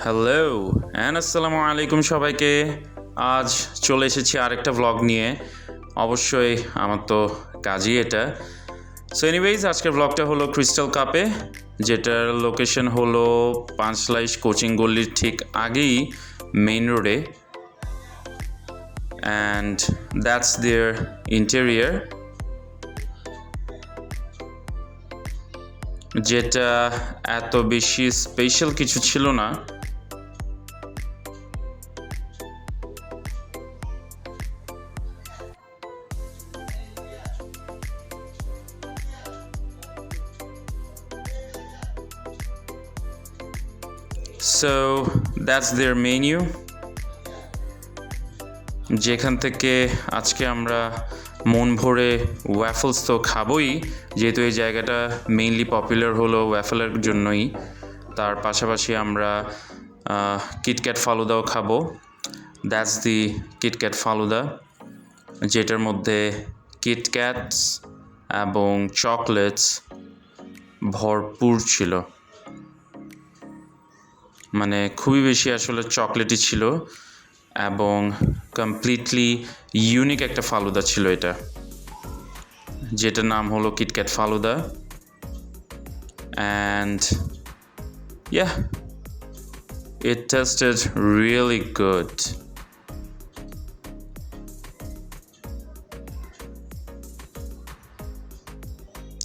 Hello and আসসালামু আলাইকুম সবাইকে। আজ চলে এসেছি আরেকটা ভ্লগ নিয়ে। অবশ্যই আমার তো কাজই এটা। সো এনিওয়েজ আজকের ভ্লগটা হলো ক্রিস্টাল কাপে, যেটার লোকেশন হলো পাঁচলাইশ কোচিং গল্লির ঠিক আগেই মেইন রোডে, অ্যান্ড দ্যাটস দেয়ার ইন্টেরিয়ার, যেটা এত বেশি স্পেশাল কিছু ছিল না। সো দ্যাটস দেয়ার মেনু, যেখান থেকে আজকে আমরা মন ভরে ওয়াফলস তো খাবোই, যেহেতু এই জায়গাটা মেইনলি পপুলার হলো ওয়াফলের জন্যই। তার পাশাপাশি আমরা কিটক্যাট ফালুদাও খাবো। দ্যাটস দি কিটক্যাট ফালুদা, যেটার মধ্যে কিটক্যাটস এবং চকলেটস ভরপুর ছিল। মানে খুবই বেশি আসলে চকলেটই ছিল এবং কমপ্লিটলি ইউনিক একটা ফালুদা ছিল এটা, যেটার নাম হলো KitKat falooda. And yeah, it tasted really good.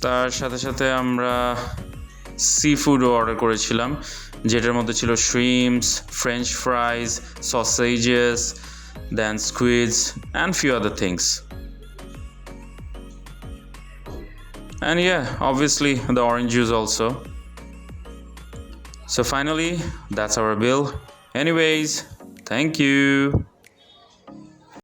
তার সাথে সাথে আমরা সি ফুডও অর্ডার করেছিলাম, যেটার মধ্যে ছিল shrimps, french fries, sausages, then squids and few other things. And yeah, obviously the orange juice also. So finally, that's our bill. Anyways, thank you.